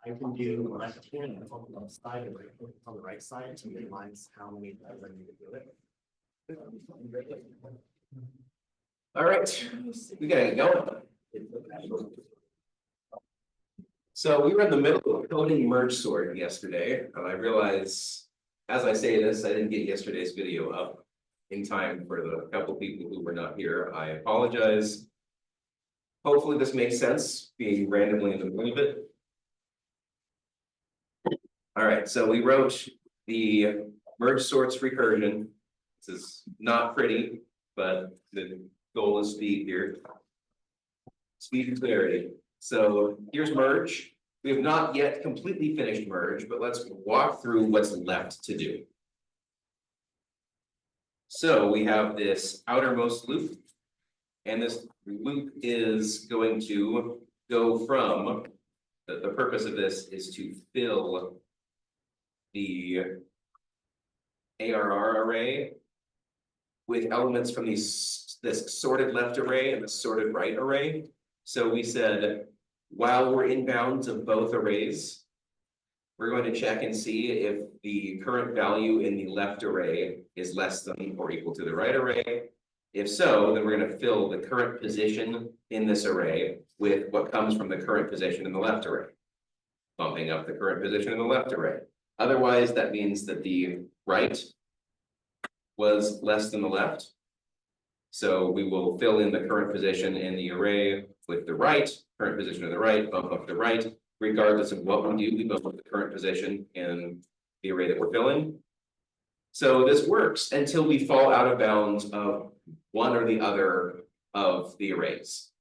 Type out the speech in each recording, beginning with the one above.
I can do left hand on the left side and right hand on the right side to minimize how many times I need to do it. All right, we gotta get going. So we were in the middle of coding merge sort yesterday, and I realize, as I say this, I didn't get yesterday's video up in time for the couple people who were not here. I apologize. Hopefully this makes sense, being randomly in the middle of it. All right, so we wrote the merge sorts recursion. This is not pretty, but the goal is speed here. Speed and clarity. So here's merge. We have not yet completely finished merge, but let's walk through what's left to do. So we have this outermost loop, and this loop is going to go from, the purpose of this is to fill the ARR array with elements from this sorted left array and the sorted right array. So we said, while we're in bounds of both arrays, we're going to check and see if the current value in the left array is less than or equal to the right array. If so, then we're going to fill the current position in this array with what comes from the current position in the left array, bumping up the current position in the left array. Otherwise, that means that the right was less than the left. So we will fill in the current position in the array with the right, current position of the right, bump up the right. Regardless of what we do, we bump up the current position in the array that we're filling. So this works until we fall out of bounds of one or the other of the arrays.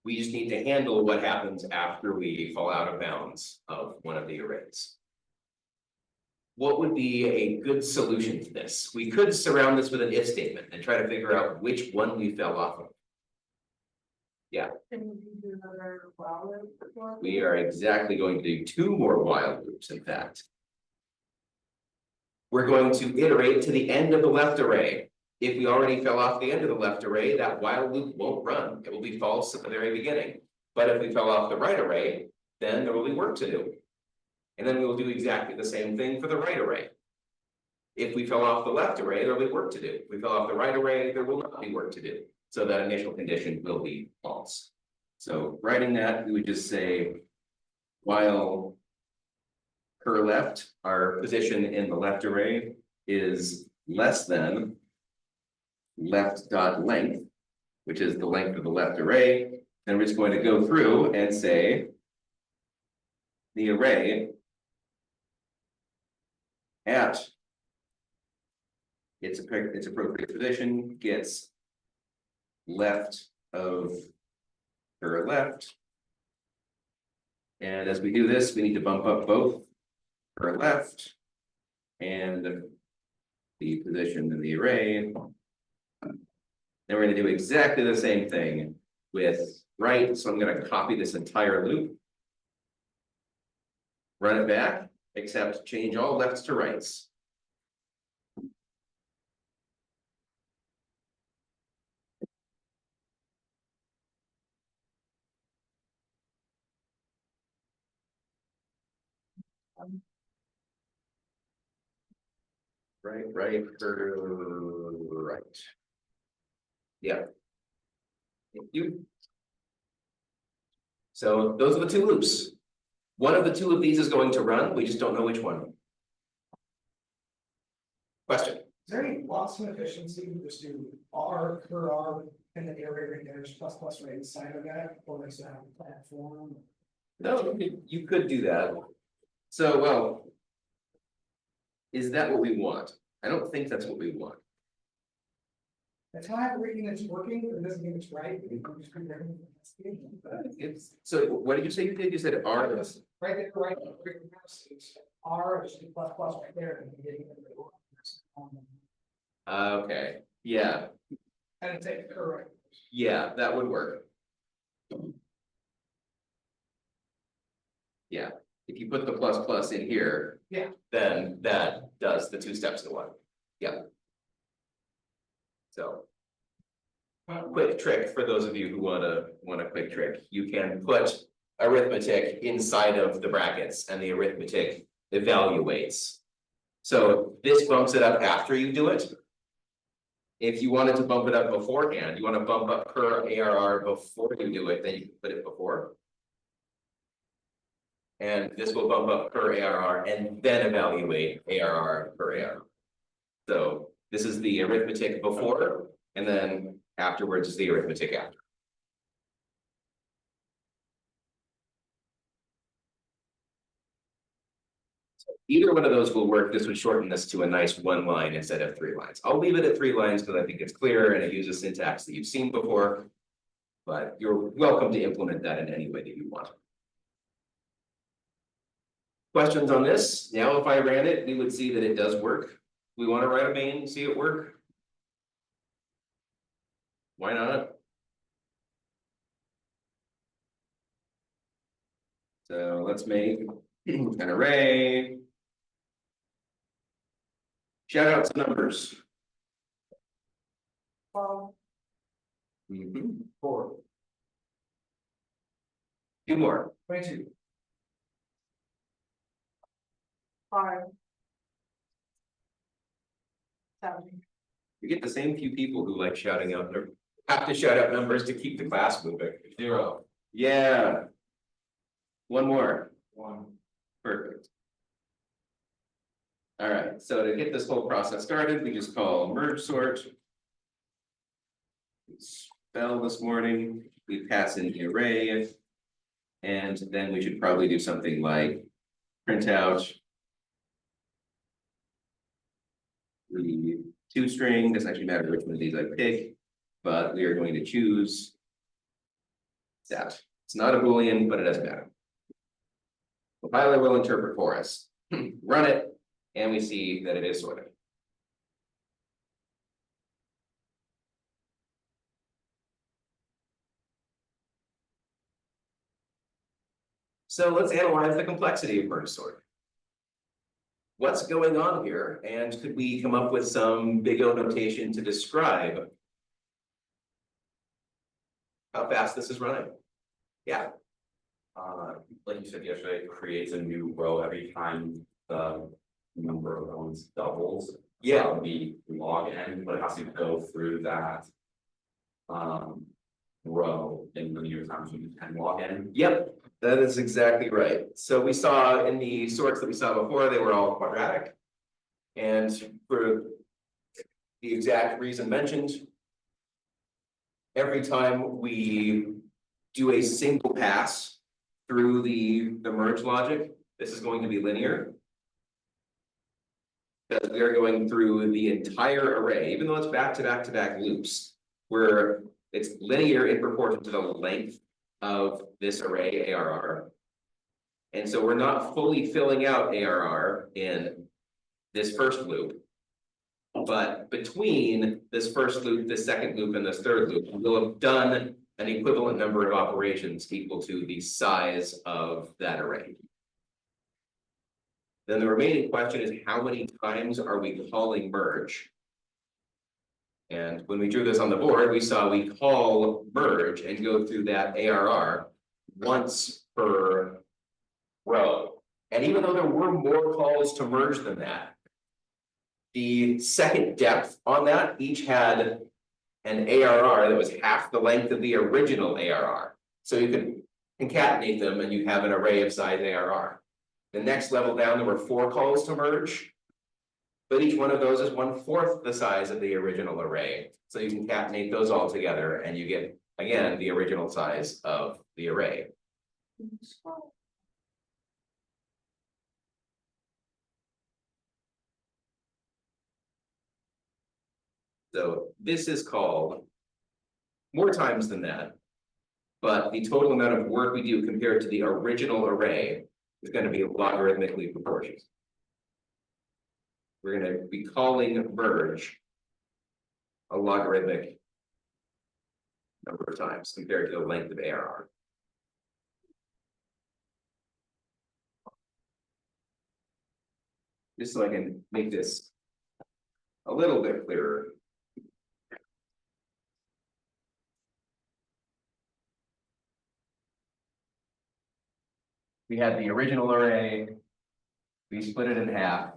We just need to handle what happens after we fall out of bounds of one of the arrays. What would be a good solution to this? We could surround this with an if statement and try to figure out which one we fell off of. Yeah. Can we do another while loop? We are exactly going to do 2 more while loops, in fact. We're going to iterate to the end of the left array. If we already fell off the end of the left array, that while loop won't run. It will be false at the very beginning. But if we fell off the right array, then there will be work to do. And then we will do exactly the same thing for the right array. If we fell off the left array, there will be work to do. If we fell off the right array, there will not be work to do. So that initial condition will be false. So writing that, we would just say, while per left, our position in the left array is less than left dot length, which is the length of the left array, then we're just going to go through and say the array at its appropriate position gets left of her left. And as we do this, we need to bump up both her left and the position in the array. Then we're going to do exactly the same thing with right. So I'm going to copy this entire loop, run it back, except change all lefts to rights. Right, right. Yeah. Thank you. So those are the 2 loops. One of the 2 of these is going to run. We just don't know which one. Question. Is there any loss of efficiency to just do R per R and the array right there is plus plus right inside of that, or does that have a platform? No, you could do that. So, well, is that what we want? I don't think that's what we want. That's how I have a reading that's working, but it doesn't mean it's right. So what did you say you did? You said R. Right there, right, R, just do plus plus right there. Okay, yeah, And it's a correct. yeah, that would work. Yeah, if you put the plus plus in here. Yeah. Then that does the 2 steps in one. Yeah. So. Quick trick for those of you who want a quick trick. You can put arithmetic inside of the brackets and the arithmetic evaluates. So this bumps it up after you do it. If you wanted to bump it up beforehand, you want to bump up per ARR before you do it, then you can put it before. And this will bump up per ARR and then evaluate ARR per ARR. So this is the arithmetic before, and then afterwards is the arithmetic after. So either one of those will work. This would shorten this to a nice 1 line instead of 3 lines. I'll leave it at 3 lines because I think it's clear and it uses syntax that you've seen before. But you're welcome to implement that in any way that you want. Questions on this? Now, if I ran it, we would see that it does work. We want to write a main and see it work. Why not? So let's make an array. Shout out to numbers. 12, 4, 2 more. 22, 5, 7. You get the same few people who like shouting out, or have to shout out numbers to keep the class moving. 0. Yeah. 1 more. 1. Perfect. All right, so to get this whole process started, we just call merge sort. Spell this morning, we pass in the array. And then we should probably do something like print out the toString. Doesn't actually matter which one of these I pick, but we are going to choose that. It's not a Boolean, but it doesn't matter. Compiler will interpret for us. Run it, and we see that it is sorted. So let's analyze the complexity of merge sort. What's going on here? And could we come up with some big O notation to describe how fast this is running? Yeah. Like you said yesterday, it creates a new row every time the number of elements doubles. Yeah. The log n, but it has to go through that row in linear time, so you can log n. Yep, that is exactly right. So we saw in the sorts that we saw before, they were all quadratic. And for the exact reason mentioned, every time we do a single pass through the merge logic, this is going to be linear. Because we are going through the entire array, even though it's back to back to back loops, where it's linear in proportion to the length of this array ARR. And so we're not fully filling out ARR in this first loop. But between this first loop, this second loop, and this third loop, we'll have done an equivalent number of operations equal to the size of that array. Then the remaining question is, how many times are we calling merge? And when we drew this on the board, we saw we call merge and go through that ARR once per row. And even though there were more calls to merge than that, the second depth on that each had an ARR that was half the length of the original ARR. So you could concatenate them and you have an array of size ARR. The next level down, there were 4 calls to merge, but each one of those is 1/4 the size of the original array. So you concatenate those all together and you get, again, the original size of the array. So this is called more times than that, but the total amount of work we do compared to the original array is going to be logarithmically proportional. We're going to be calling merge a logarithmic number of times compared to the length of ARR. Just so I can make this a little bit clearer. we had the original array. We split it in half.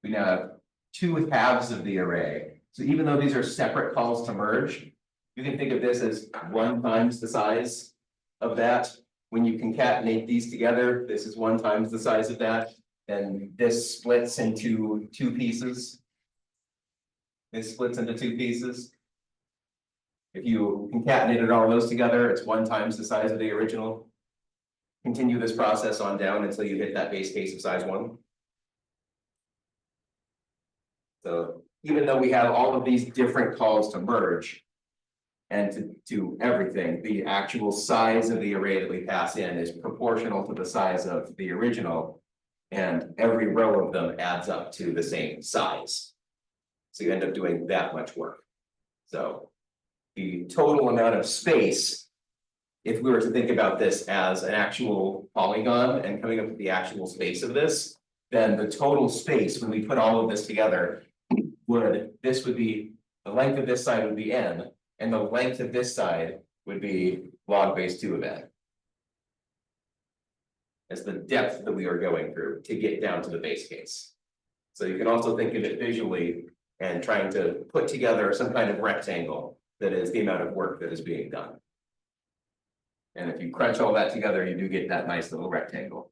We now have two halves of the array. So even though these are separate calls to merge, you can think of this as 1 times the size of that. When you concatenate these together, this is 1 times the size of that. Then this splits into 2 pieces. This splits into 2 pieces. If you concatenated all those together, it's 1 times the size of the original. Continue this process on down until you hit that base case of size 1. So even though we have all of these different calls to merge and to do everything, the actual size of the array that we pass in is proportional to the size of the original. And every row of them adds up to the same size. So you end up doing that much work. So the total amount of space, if we were to think about this as an actual polygon and coming up with the actual space of this, then the total space when we put all of this together this would be, the length of this side would be n, and the length of this side would be log base 2 of n. As the depth that we are going through to get down to the base case. So you can also think of it visually and trying to put together some kind of rectangle that is the amount of work that is being done. And if you crunch all that together, you do get that nice little rectangle.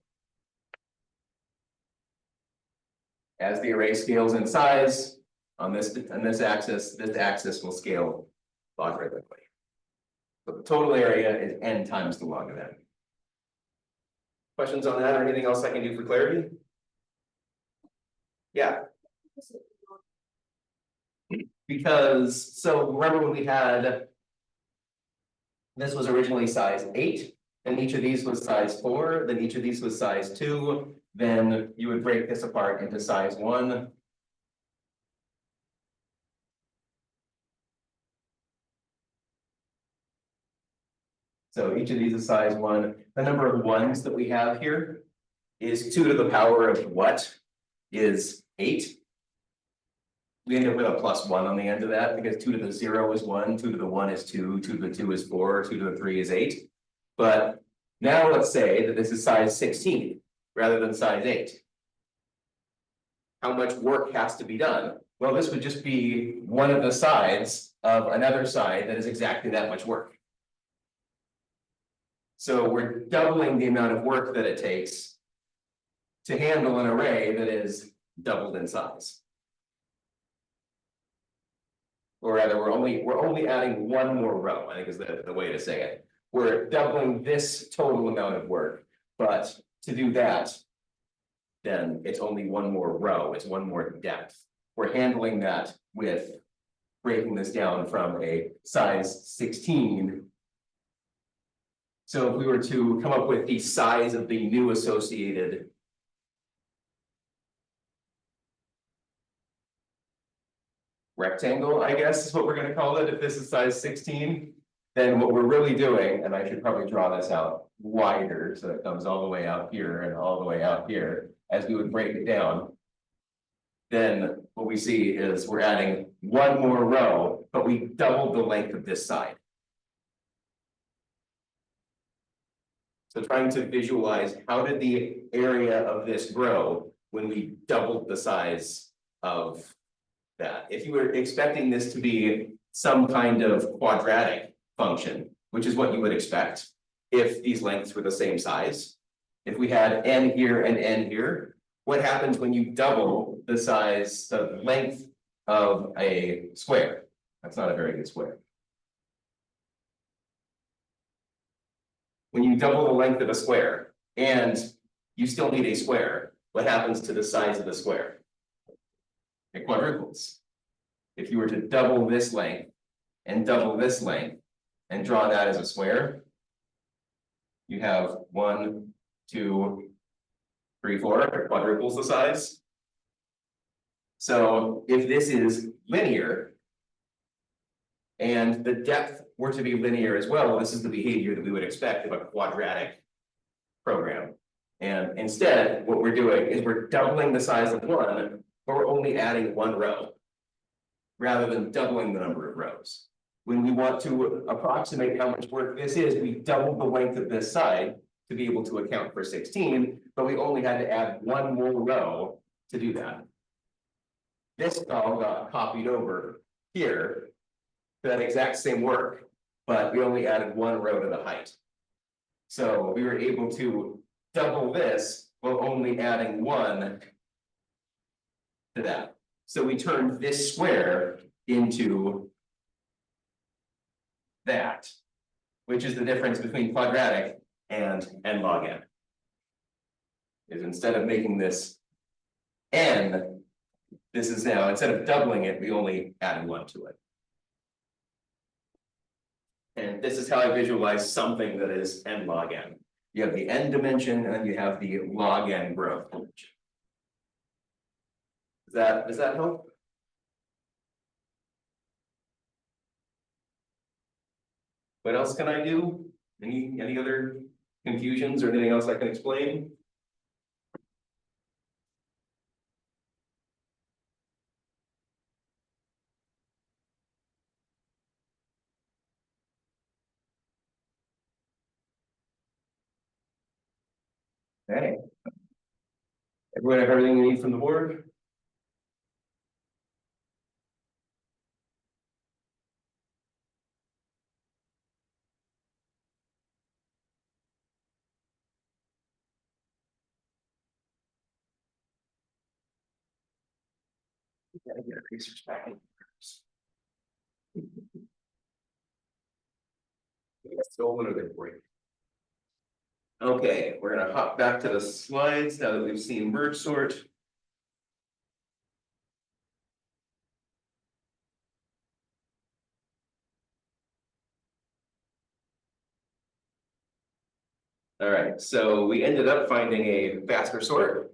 As the array scales in size, on this axis will scale logarithmically. So the total area is n times the log of n. Questions on that or anything else I can do for clarity? Yeah. Because, so remember when we had, this was originally size 8, and each of these was size 4, then each of these was size 2, then you would break this apart into size 1. So each of these is size 1. The number of 1s that we have here is 2 to the power of what is 8. We end up with a +1 on the end of that because 2 to the 0 is 1, 2 to the 1 is 2, 2 to the 2 is 4, 2 to the 3 is 8. But now let's say that this is size 16 rather than size 8. How much work has to be done? Well, this would just be one of the sides of another side that is exactly that much work. So we're doubling the amount of work that it takes to handle an array that is doubled in size. Or rather, we're only adding 1 more row, I think is the way to say it. We're doubling this total amount of work, but to do that, then it's only 1 more row, it's 1 more depth. We're handling that with breaking this down from a size 16. So if we were to come up with the size of the new associated rectangle, I guess is what we're going to call it, if this is size 16, then what we're really doing, and I should probably draw this out wider so it comes all the way out here and all the way out here, as we would break it down, then what we see is we're adding 1 more row, but we doubled the length of this side. So trying to visualize how did the area of this grow when we doubled the size of that. If you were expecting this to be some kind of quadratic function, which is what you would expect if these lengths were the same size. If we had n here and n here, what happens when you double the size, the length of a square? That's not a very good square. When you double the length of a square and you still need a square, what happens to the size of the square? It quadruples. If you were to double this length and double this length and draw that as a square, you have 1, 2, 3, 4, it quadruples the size. So if this is linear and the depth were to be linear as well, this is the behavior that we would expect of a quadratic program. And instead, what we're doing is we're doubling the size of 1, but we're only adding 1 row rather than doubling the number of rows. When we want to approximate how much work this is, we double the length of this side to be able to account for 16, but we only had to add one more row to do that. This all got copied over here for that exact same work, but we only added one row to the height. So we were able to double this while only adding one to that. So we turned this square into that, which is the difference between quadratic and n log n. Is instead of making this n, this is now, instead of doubling it, we only added one to it. And this is how I visualize something that is n log n. You have the n dimension and then you have the log n growth dimension. Does that help? What else can I do? Any other confusions or anything else I can explain? Okay. Everyone have everything you need from the board? Gotta get a research back in. Stolen or they break. Okay, we're gonna hop back to the slides now that we've seen merge sort. All right, so we ended up finding a faster sort,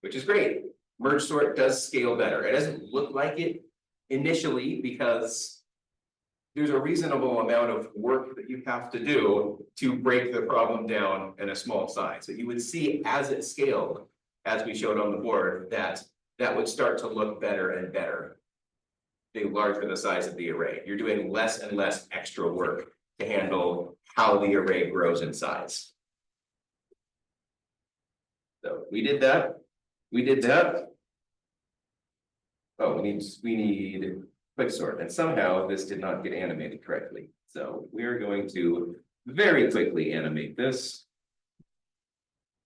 which is great. Merge sort does scale better. It doesn't look like it initially because there's a reasonable amount of work that you have to do to break the problem down in a small size. So you would see as it scaled, as we showed on the board, that would start to look better and better. The larger the size of the array, you're doing less and less extra work to handle how the array grows in size. So we did that. We did that. Oh, we need quick sort, and somehow this did not get animated correctly. So we are going to very quickly animate this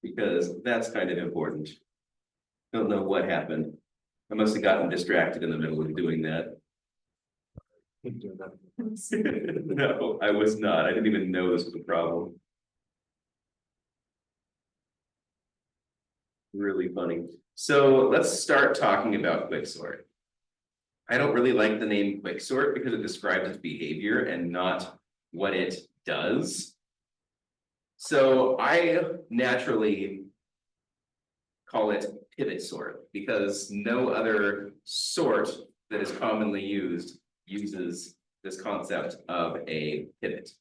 because that's kind of important. Don't know what happened. I must have gotten distracted in the middle of doing that. No, I was not. I didn't even know this was a problem. Really funny. So let's start talking about quicksort. I don't really like the name quicksort because it describes its behavior and not what it does. So I naturally call it pivot sort because no other sort that is commonly used uses this concept of a pivot.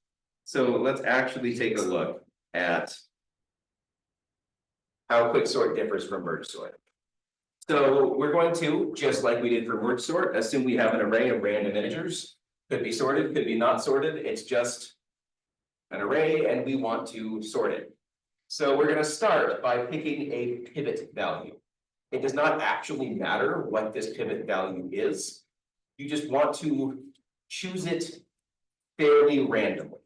So let's actually take a look at how quicksort differs from merge sort. So we're going to, just like we did for merge sort, assume we have an array of random integers. Could be sorted, could be not sorted. It's just an array and we want to sort it. So we're going to start by picking a pivot value. It does not actually matter what this pivot value is. You just want to choose it fairly randomly.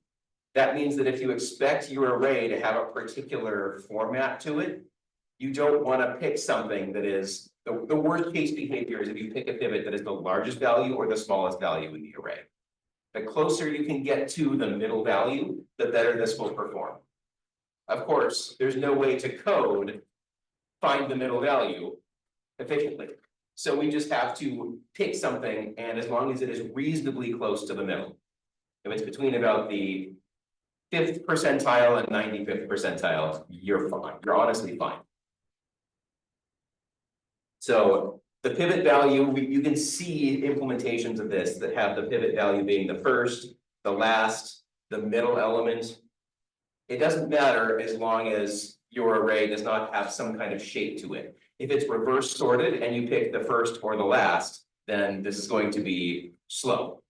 That means that if you expect your array to have a particular format to it, you don't want to pick something that is, the worst case behavior is if you pick a pivot that is the largest value or the smallest value in the array. The closer you can get to the middle value, the better this will perform. Of course, there's no way to code find the middle value efficiently. So we just have to pick something, and as long as it is reasonably close to the middle, if it's between about the 5th percentile and 95th percentile, you're fine. You're honestly fine. So the pivot value, you can see implementations of this that have the pivot value being the first, the last, the middle element. It doesn't matter as long as your array does not have some kind of shape to it. If it's reverse sorted and you pick the first or the last, then this is going to be slow.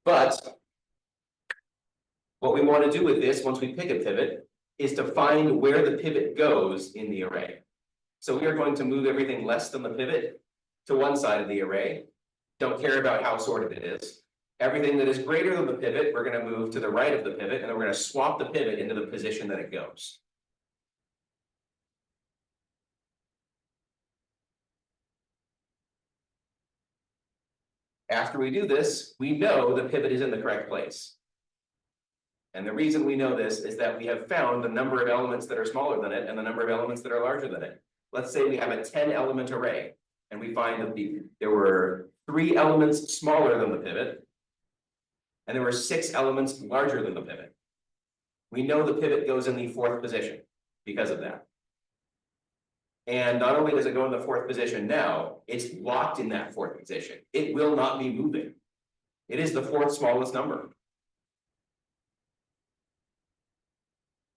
But what we want to do with this, once we pick a pivot, is to find where the pivot goes in the array. So we are going to move everything less than the pivot to one side of the array. Don't care about how sorted it is. Everything that is greater than the pivot, we're going to move to the right of the pivot, and then we're going to swap the pivot into the position that it goes. After we do this, we know the pivot is in the correct place. And the reason we know this is that we have found the number of elements that are smaller than it and the number of elements that are larger than it. Let's say we have a 10 element array, and we find that there were 3 elements smaller than the pivot, and there were 6 elements larger than the pivot. We know the pivot goes in the 4th position because of that. And not only does it go in the 4th position now, it's locked in that 4th position. It will not be moving. It is the 4th smallest number.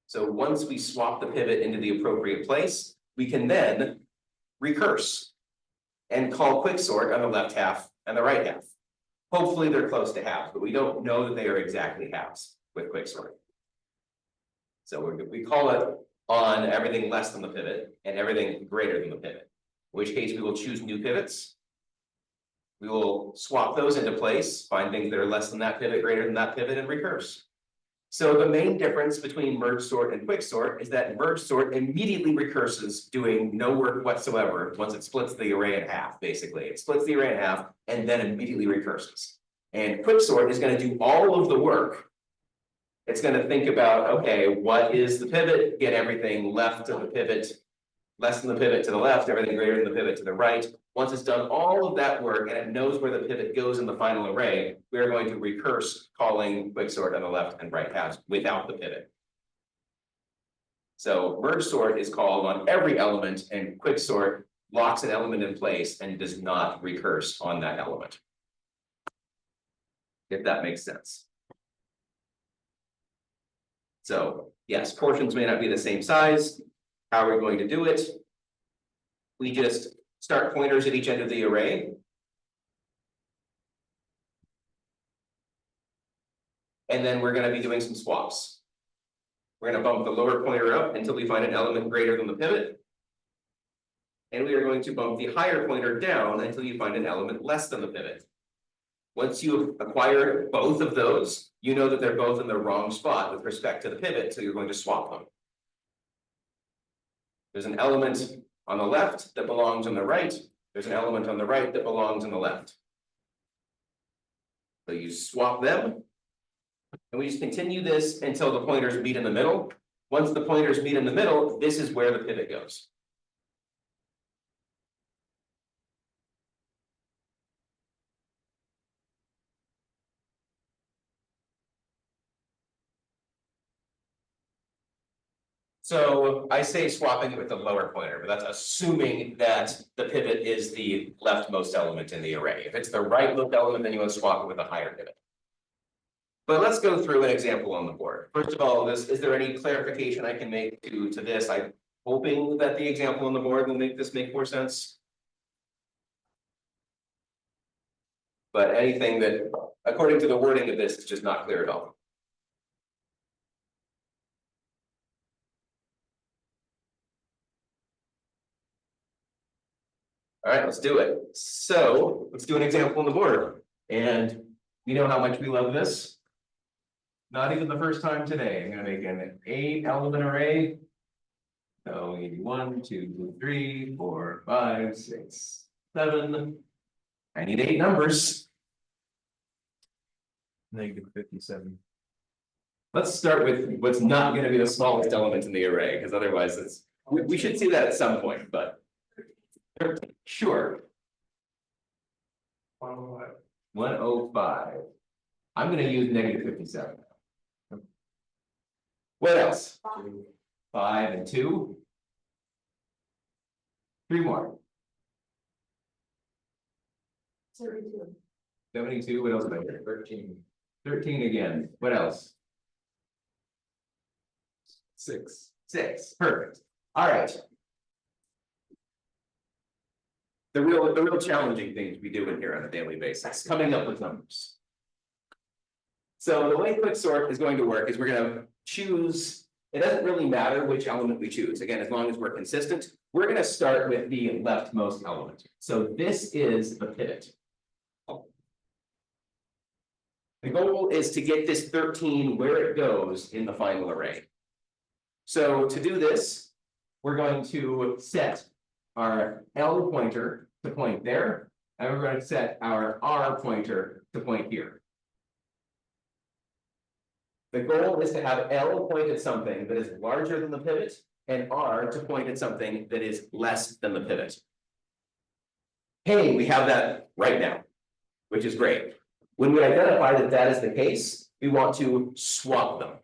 So once we swap the pivot into the appropriate place, we can then recurse and call quicksort on the left half and the right half. Hopefully they're close to halves, but we don't know that they are exactly halves with quicksort. So we call it on everything less than the pivot and everything greater than the pivot, in which case we will choose new pivots. We will swap those into place, find things that are less than that pivot, greater than that pivot, and recurse. So the main difference between merge sort and quicksort is that merge sort immediately recurses, doing no work whatsoever once it splits the array in half, basically. It splits the array in half and then immediately recurses. And quicksort is going to do all of the work. It's going to think about, okay, what is the pivot? Get everything left of the pivot, less than the pivot to the left, everything greater than the pivot to the right. Once it's done all of that work and it knows where the pivot goes in the final array, we are going to recurse calling quicksort on the left and right halves without the pivot. So merge sort is called on every element, and quicksort locks an element in place and does not recurse on that element. If that makes sense. So yes, portions may not be the same size. How are we going to do it? We just start pointers at each end of the array. And then we're going to be doing some swaps. We're going to bump the lower pointer up until we find an element greater than the pivot. And we are going to bump the higher pointer down until you find an element less than the pivot. Once you acquire both of those, you know that they're both in the wrong spot with respect to the pivot, so you're going to swap them. There's an element on the left that belongs on the right. There's an element on the right that belongs on the left. So you swap them. And we just continue this until the pointers meet in the middle. Once the pointers meet in the middle, this is where the pivot goes. So I say swapping it with the lower pointer, but that's assuming that the pivot is the leftmost element in the array. If it's the rightmost element, then you want to swap it with a higher pivot. But let's go through an example on the board. First of all, is there any clarification I can make to this? I'm hoping that the example on the board will make this make more sense. But anything that, according to the wording of this, is just not clear at all. All right, let's do it. So let's do an example on the board. And you know how much we love this. Not even the first time today. I'm going to make an 8-element array. So we need 1, 2, 3, 4, 5, 6, 7. I need 8 numbers. -57. Let's start with what's not going to be the smallest element in the array, because otherwise it's we should see that at some point, but sure. 105. I'm going to use -57. What else? 5 and 2. 3 more. 32. 72. What else am I here? 13. 13 again. What else? 6. 6. Perfect. All right. The real challenging things we do in here on a daily basis, coming up with numbers. So the way quicksort is going to work is we're going to choose it doesn't really matter which element we choose. Again, as long as we're consistent, we're gonna start with the leftmost element. So this is the pivot. The goal is to get this 13 where it goes in the final array. So to do this, we're going to set our L pointer to point there, and we're going to set our R pointer to point here. The goal is to have L point at something that is larger than the pivot, and R to point at something that is less than the pivot. Hey, we have that right now, which is great. When we identify that that is the case, we want to swap them.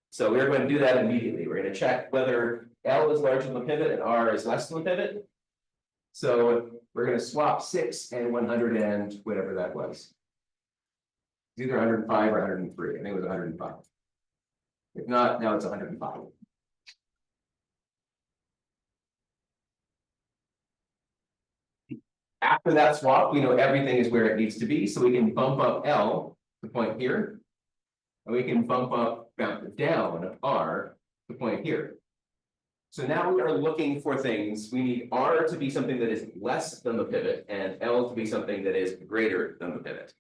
So we're going to do that immediately. We're going to check whether L is larger than the pivot and R is less than the pivot. So we're going to swap 6 and 100 and whatever that was. It's either 105 or 103. I think it was 105. If not, now it's 105. After that swap, we know everything is where it needs to be, so we can bump up L to point here. And we can bump down R to point here. So now we are looking for things. We need R to be something that is less than the pivot and L to be something that is greater than the pivot.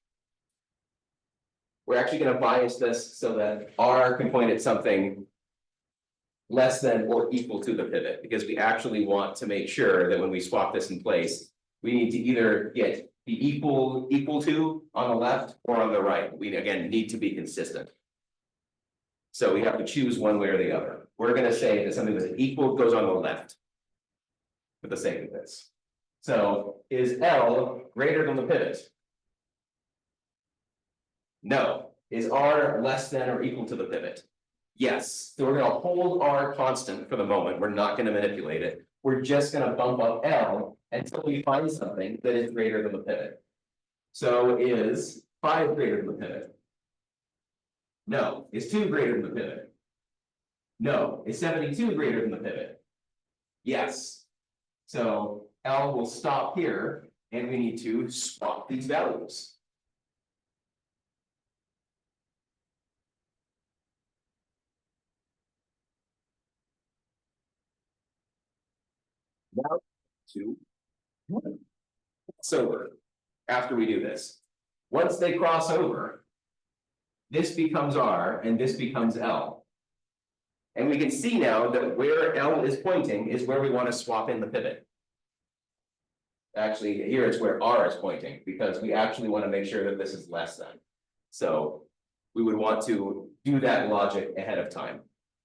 We're actually going to bias this so that R can point at something less than or equal to the pivot, because we actually want to make sure that when we swap this in place, we need to either get the equal to on the left or on the right. We again need to be consistent. So we have to choose one way or the other. We're going to say that something that's equal goes on the left for the sake of this. So is L greater than the pivot? No. Is R less than or equal to the pivot? Yes. So we're going to hold R constant for the moment. We're not going to manipulate it. We're just going to bump up L until we find something that is greater than the pivot. So is 5 greater than the pivot? No. Is 2 greater than the pivot? No. Is 72 greater than the pivot? Yes. So L will stop here, and we need to swap these values. Now to sober after we do this. Once they cross over, this becomes R and this becomes L. And we can see now that where L is pointing is where we want to swap in the pivot. Actually, here it's where R is pointing, because we actually want to make sure that this is less than. So we would want to do that logic ahead of time.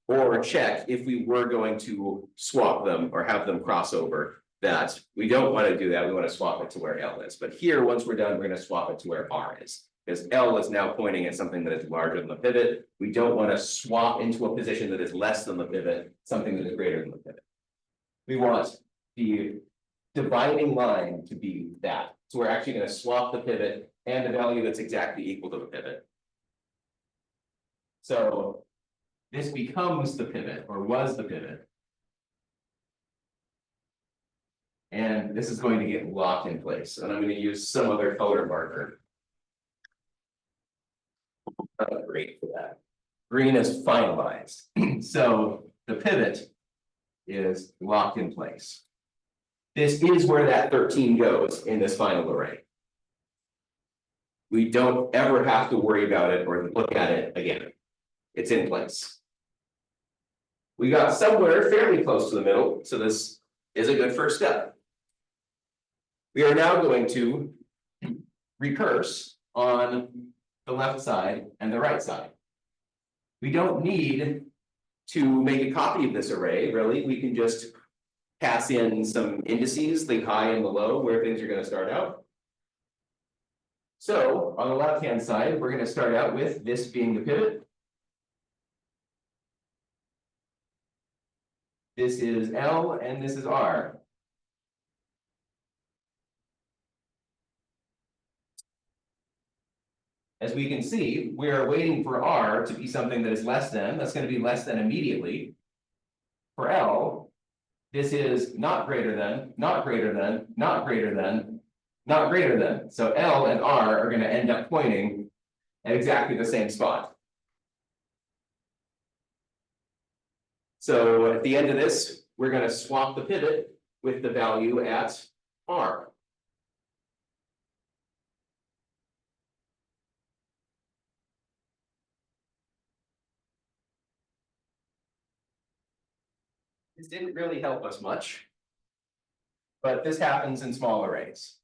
Or check if we were going to swap them or have them cross over, that we don't want to do that. We want to swap it to where L is. But here, once we're done, we're going to swap it to where R is. Because L is now pointing at something that is larger than the pivot. We don't want to swap into a position that is less than the pivot, something that is greater than the pivot. We want the dividing line to be that. So we're actually going to swap the pivot and a value that's exactly equal to the pivot. So this becomes the pivot, or was the pivot. And this is going to get locked in place, and I'm going to use some other color marker. Great for that. Green is finalized. So the pivot is locked in place. This is where that 13 goes in this final array. We don't ever have to worry about it or look at it again. It's in place. We got somewhere fairly close to the middle, so this is a good first step. We are now going to recurse on the left side and the right side. We don't need to make a copy of this array, really. We can just pass in some indices, the high and the low, where things are going to start out. So on the left-hand side, we're going to start out with this being the pivot. This is L and this is R. As we can see, we are waiting for R to be something that is less than. That's going to be less than immediately. For L, this is not greater than, not greater than, not greater than, not greater than. So L and R are going to end up pointing at exactly the same spot. So at the end of this, we're gonna swap the pivot with the value at R. This didn't really help us much. But this happens in small arrays.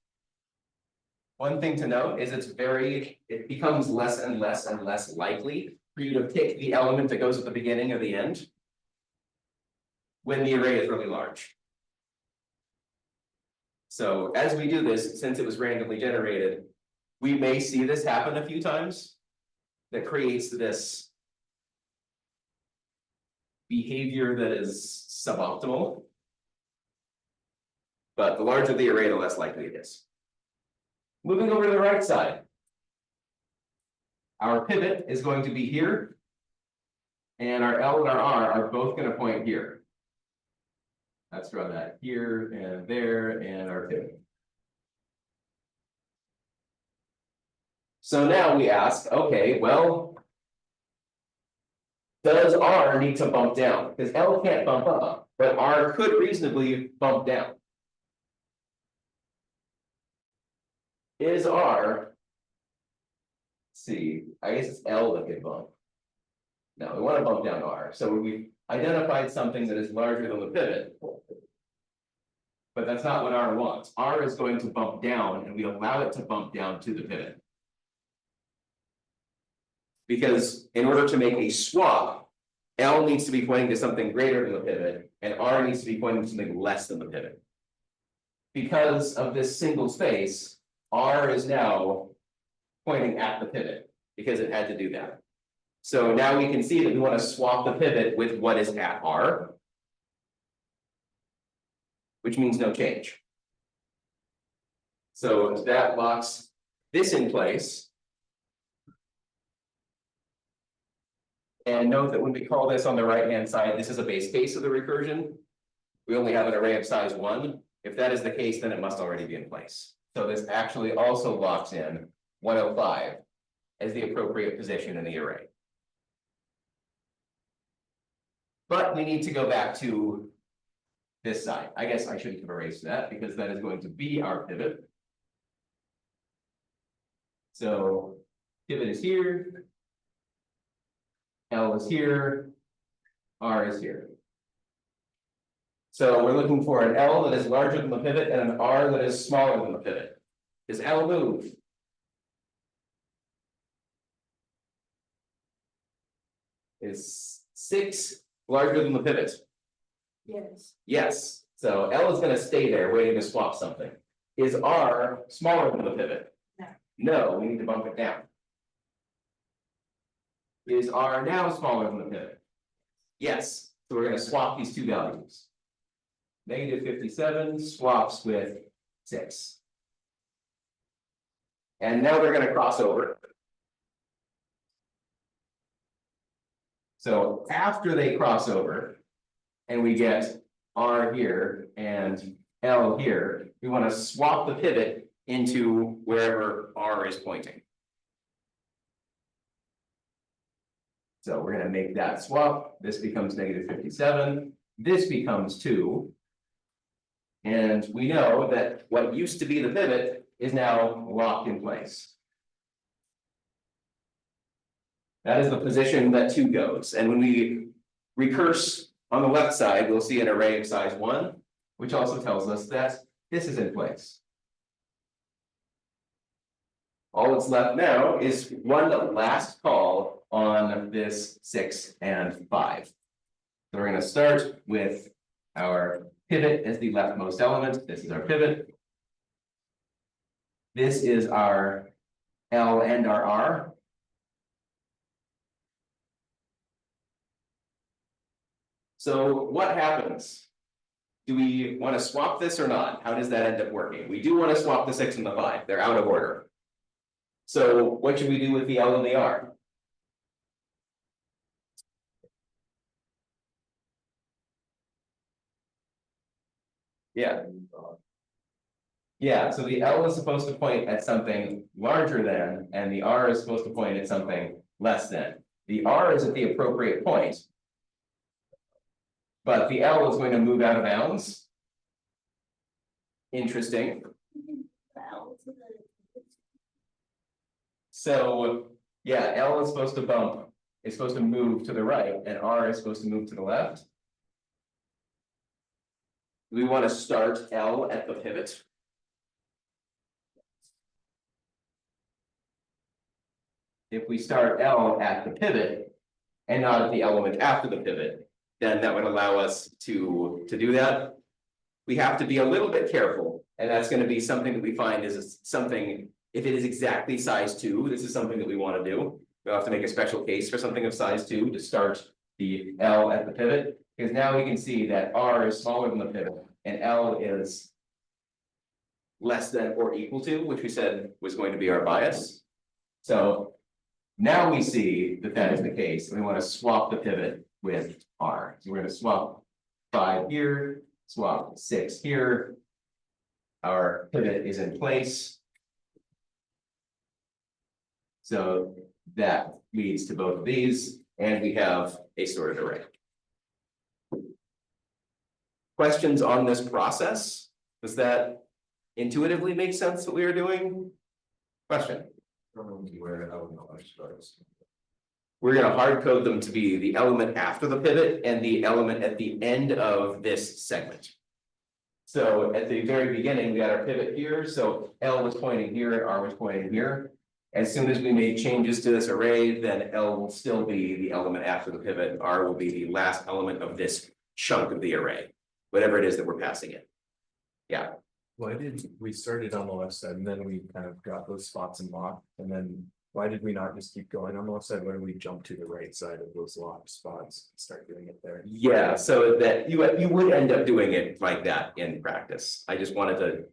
One thing to note is it becomes less and less and less likely for you to pick the element that goes at the beginning or the end when the array is really large. So as we do this, since it was randomly generated, we may see this happen a few times that creates this behavior that is suboptimal. But the larger the array, the less likely it is. Moving over to the right side. Our pivot is going to be here. And our L and our R are both going to point here. Let's draw that here and there and our pivot. So now we ask, okay, well, does R need to bump down? Because L can't bump up, but R could reasonably bump down. Is R, let's see, I guess it's L that could bump. No, we want to bump down R. So we've identified something that is larger than the pivot. But that's not what R wants. R is going to bump down, and we allow it to bump down to the pivot. Because in order to make a swap, L needs to be pointing to something greater than the pivot, and R needs to be pointing to something less than the pivot. Because of this single space, R is now pointing at the pivot, because it had to do that. So now we can see that we want to swap the pivot with what is at R, which means no change. So that locks this in place. And note that when we call this on the right-hand side, this is a base case of the recursion. We only have an array of size 1. If that is the case, then it must already be in place. So this actually also locks in 105 as the appropriate position in the array. But we need to go back to this side. I guess I shouldn't have erased that because that is going to be our pivot. So pivot is here. L is here. R is here. So we're looking for an L that is larger than the pivot and an R that is smaller than the pivot. Does L move? Is 6 larger than the pivot? Yes. Yes. So L is going to stay there waiting to swap something. Is R smaller than the pivot? No. No, we need to bump it down. Is R now smaller than the pivot? Yes. So we're going to swap these two values. -57 swaps with 6. And now they're going to cross over. So after they cross over, and we get R here and L here, we want to swap the pivot into wherever R is pointing. So we're going to make that swap. This becomes -57. This becomes 2. And we know that what used to be the pivot is now locked in place. That is the position that 2 goes. And when we recurse on the left side, we'll see an array of size 1, which also tells us that this is in place. All that's left now is one last call on this 6 and 5. So we're going to start with our pivot as the leftmost element. This is our pivot. This is our L and our R. So what happens? Do we want to swap this or not? How does that end up working? We do want to swap the 6 and the 5. They're out of order. So what should we do with the L and the R? Yeah. Yeah, so the L is supposed to point at something larger than, and the R is supposed to point at something less than. The R is at the appropriate point. But the L is going to move out of bounds. Interesting. So, yeah, L is supposed to bump, it's supposed to move to the right, and R is supposed to move to the left. We want to start L at the pivot. If we start L at the pivot and not at the element after the pivot, then that would allow us to do that. We have to be a little bit careful, and that's going to be something that we find is something, if it is exactly size 2, this is something that we want to do. We'll have to make a special case for something of size 2 to start the L at the pivot, because now we can see that R is smaller than the pivot and L is less than or equal to, which we said was going to be our bias. So now we see that that is the case. We want to swap the pivot with R. So we're going to swap 5 here, swap 6 here. Our pivot is in place. So that leads to both of these, and we have a sorted array. Questions on this process? Does that intuitively make sense what we are doing? Question? Where element starts. We're going to hard code them to be the element after the pivot and the element at the end of this segment. So at the very beginning, we got our pivot here. So L was pointing here and R was pointing here. As soon as we made changes to this array, then L will still be the element after the pivot, and R will be the last element of this chunk of the array, whatever it is that we're passing in. Yeah. Why did we started on the left side and then we kind of got those spots and locked, and then why did we not just keep going on the left side? Why did we jump to the right side of those locked spots and start doing it there? Yeah, so that you would end up doing it like that in practice. I just wanted to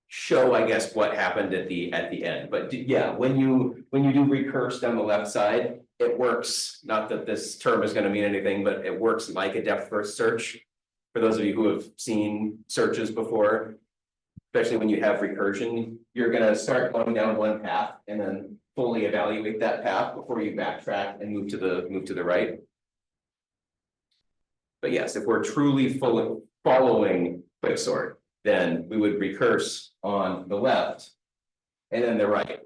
show, I guess, what happened at the end. But yeah, when you do recurse down the left side, it works. Not that this term is going to mean anything, but it works like a depth first search. For those of you who have seen searches before, especially when you have recursion, you're going to start going down one path and then fully evaluate that path before you backtrack and move to the right. But yes, if we're truly following quicksort, then we would recurse on the left and then the right.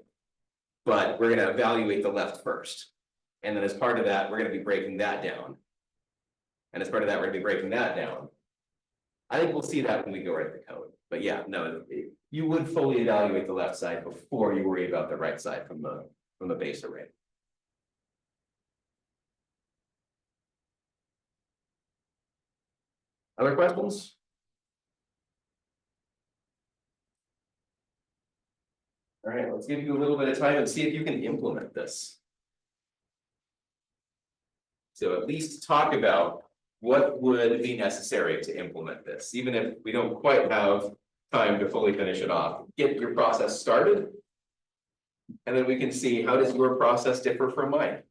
But we're going to evaluate the left first. And then as part of that, we're going to be breaking that down. And as part of that, we're going to be breaking that down. I think we'll see that when we go write the code. But yeah, no, you would fully evaluate the left side before you worry about the right side from the base array. Other questions? All right, let's give you a little bit of time and see if you can implement this. So at least talk about what would be necessary to implement this, even if we don't quite have time to fully finish it off. Get your process started, and then we can see how does your process differ from mine.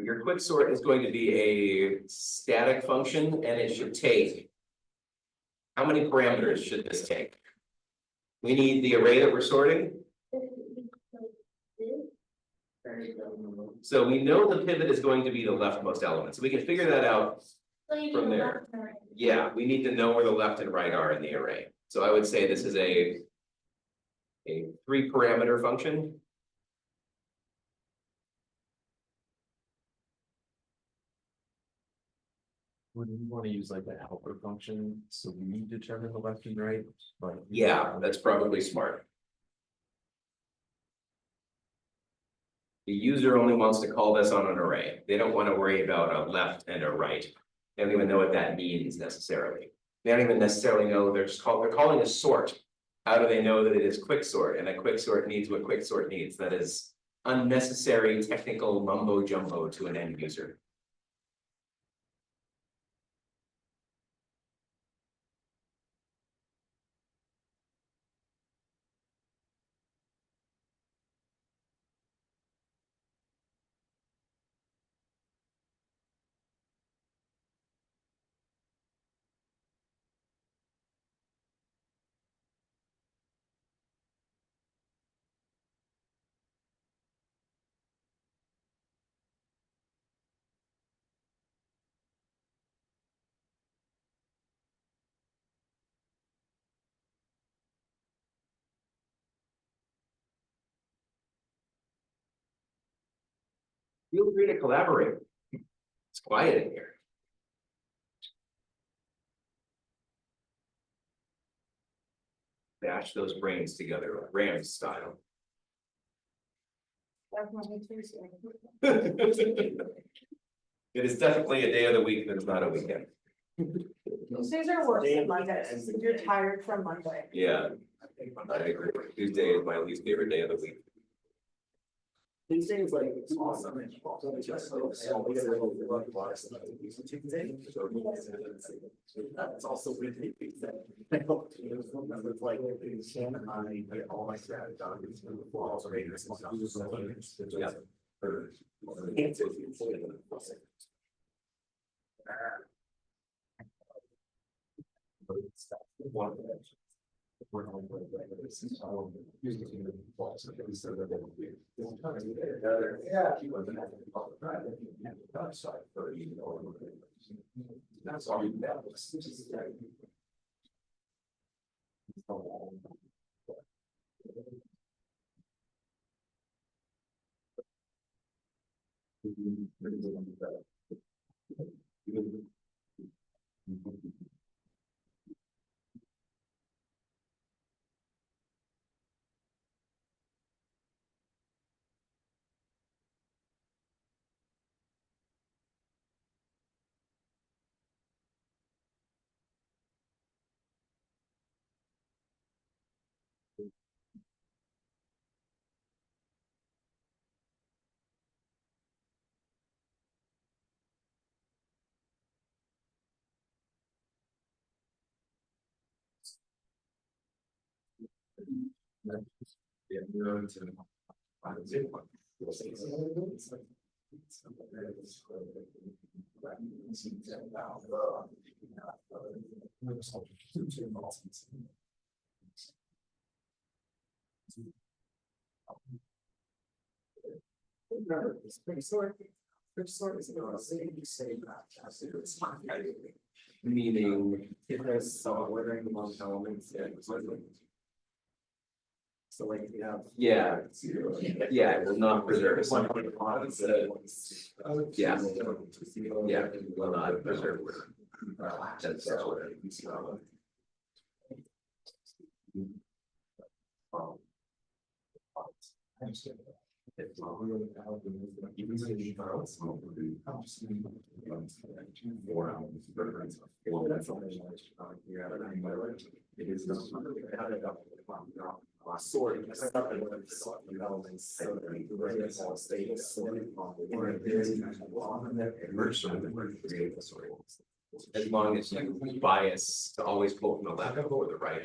Your quicksort is going to be a static function, and it should take. How many parameters should this take? We need the array that we're sorting. So we know the pivot is going to be the leftmost element, so we can figure that out from there. Yeah, we need to know where the left and right are in the array. So I would say this is a 3-parameter function. Would we want to use like a helper function so we determine the left and right? But Yeah, that's probably smart. The user only wants to call this on an array. They don't want to worry about a left and a right. They don't even know what that means necessarily. They don't even necessarily know they're calling a sort. How do they know that it is quicksort and that quicksort needs what quicksort needs? That is unnecessary technical mumbo jumbo to an end user. Feel free to collaborate. It's quiet in here. Bash those brains together, Rams style. Definitely Tuesday. It is definitely a day of the week that is not a weekend. Tuesdays are worse than Mondays. You're tired from Monday. Yeah. I agree. Tuesday is my least favorite day of the week. Tuesday is like, it's awesome. It's also really big thing. It's like, Shannon and I get all my strategy done before all the Raiders and stuff. Yeah. That's all you have. It's pretty sort. Pretty sort is going to say that. It's not. Meaning, If there's some ordering among elements, yeah. So like, you have. yeah, yeah, it will not preserve. One point five is the. Yeah. Yeah, it will not preserve. That's what it is. It is not. Sort of stuff and what it's elements, so that the various status. As long as you bias to always pull from the left or the right.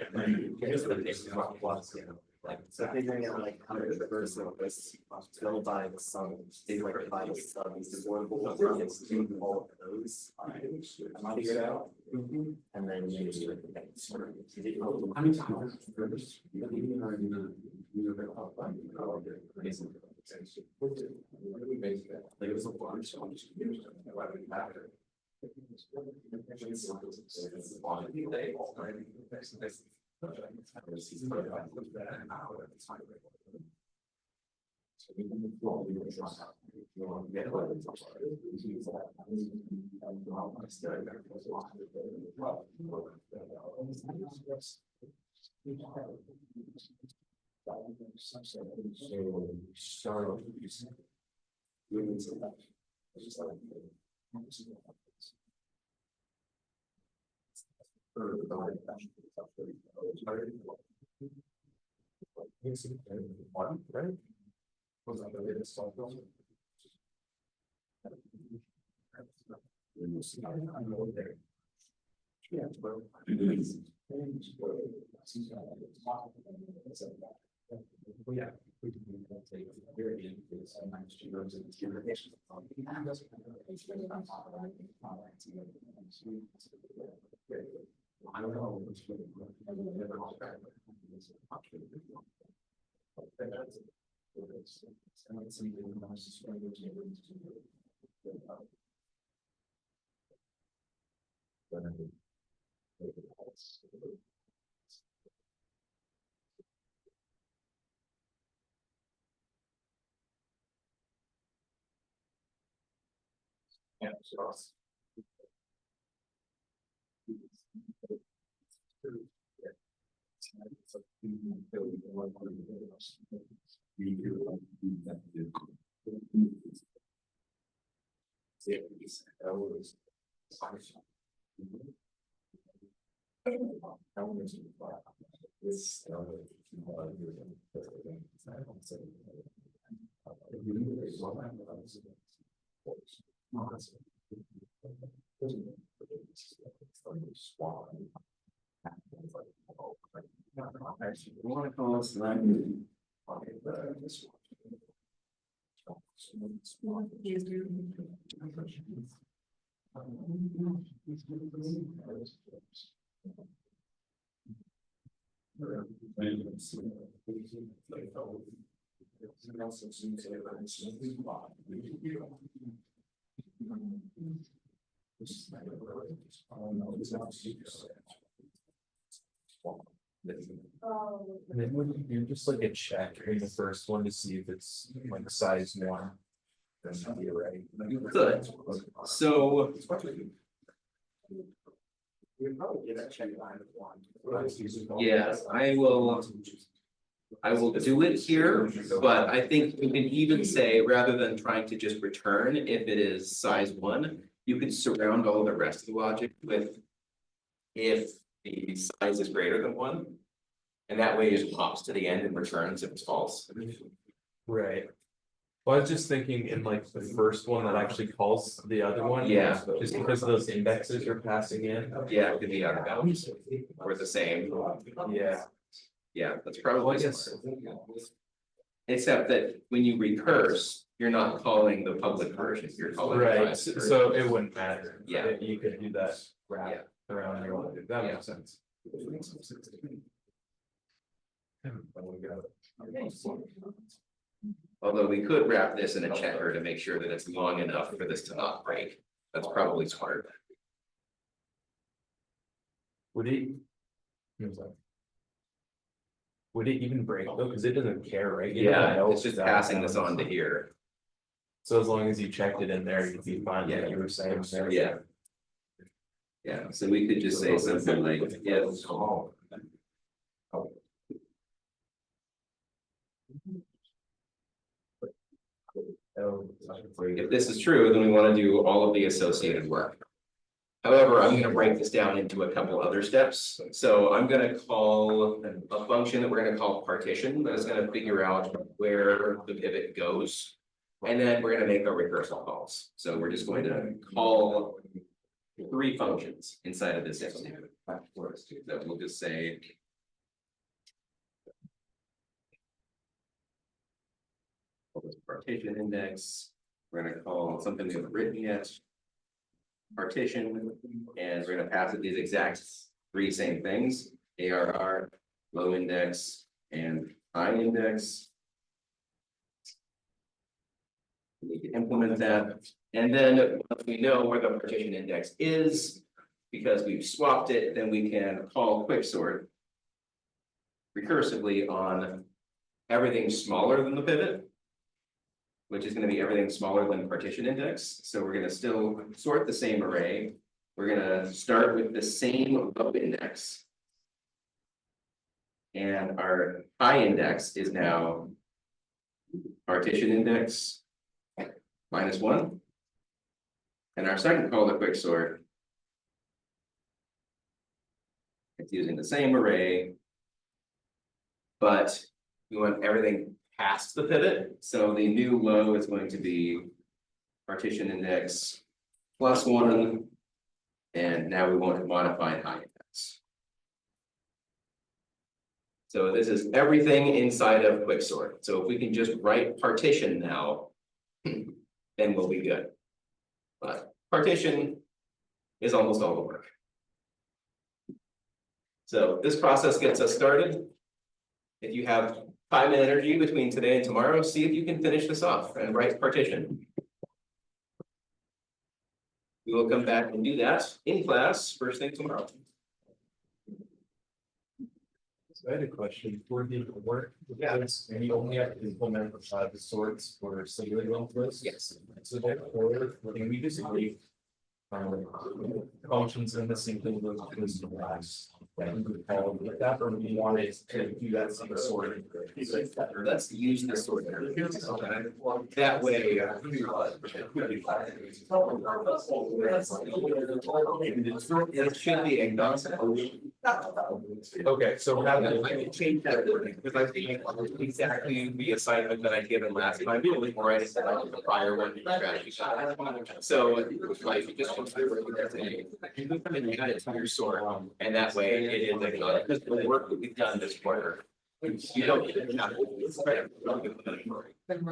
Like, so figuring out like how to reverse this, go by the sun, they like by the sun, these affordable runs, do all of those. Figure it out. And then maybe like. How many times? Like it was a bunch, so I'm just. Right? Was that the latest song? Yeah, well. Yeah. I don't know. And then when you do just like a check in the first one to see if it's like size one. Then you're right. Good. So yeah, I will do it here, but I think you can even say, rather than trying to just return if it is size one, you could surround all the rest of the logic with. If the size is greater than one. And that way it just pops to the end and returns if it's false. Right. Well, I was just thinking in like the first one that actually calls the other one. Yeah. Just because those indexes are passing in. Yeah, it could be out of bounds or the same. Yeah. Yeah, that's Well, I probably. guess. Except that when you recurse, you're not calling the public version, you're calling. the Right, private so version. it wouldn't matter. Yeah. You could do that Yeah. wrap around your one, that Yeah. makes sense. Although we could wrap this in a checker to make sure that it's long enough for this to not break. That's probably smart. Would it? Would it even break though, cause it doesn't care, right? It doesn't Yeah, know it's just that passing this sounds- on to here. So as long as you checked it in there, you'd be fine, Yeah. like you were saying there. Yeah. Yeah, so we could just say something like, if. If this is true, then we want to do all of the associated work. However, I'm gonna break this down into a couple other steps. So I'm gonna call a function that we're gonna call partition, that is gonna figure out where the pivot goes. And then we're gonna make our recursal calls. So we're just going to call three functions inside of this XD. So we'll just say. Partition index, we're gonna call something we haven't written yet. Partition, and we're gonna pass it these exact three same things, ARR, low index, and high index. We need to implement that, and then once we know where the partition index is, because we've swapped it, then we can call quicksort recursively on everything smaller than the pivot, which is gonna be everything smaller than partition index. So we're gonna still sort the same array. We're gonna start with the same low index. And our high index is now partition index -1. And our second call to quicksort, it's using the same array, but we want everything past the pivot, so the new low is going to be partition index +1. And now we want to modify high index. So this is everything inside of quicksort. So if we can just write partition now, then we'll be good. But partition is almost all the work. So this process gets us started. If you have time and energy between today and tomorrow, see if you can finish this off and write partition. We will come back and do that in class first thing tomorrow. So I had a question for the work. Yes, and you only have to implement the sorts for singular lists. Yes. So therefore, can we just leave functions in the single list of class? And we call it that, or we want it to do that same sort of. Let's use this sort of. That way. It should be agnostic. Okay, so I rather can change that because I think exactly the assignment that I given last time, or I said like the prior one strategy. So like just consider it as a, you can come in and add it to your sort, and that way it is like, because the work that we've done this quarter. You don't need to have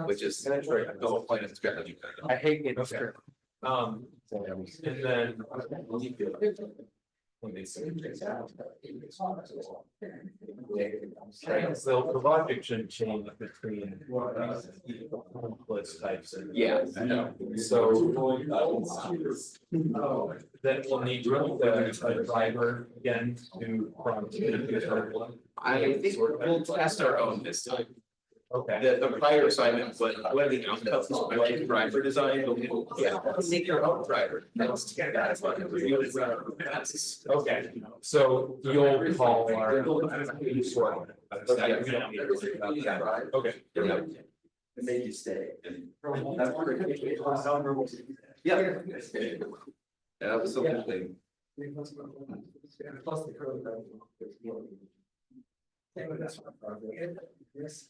which is the whole point of strategy. I hate getting scared. And then. When they say. So the logic should change between. List types and. Yeah. So. Then we'll need to a driver again to prompt. I think we'll test our own this time. Okay. The prior assignment was letting out the driver design, but yeah, make your own driver. That's what it was. Okay, so you'll call our. Sort. Okay. It made you stay. Yeah. Absolutely. Plus the code. Same with this one. This.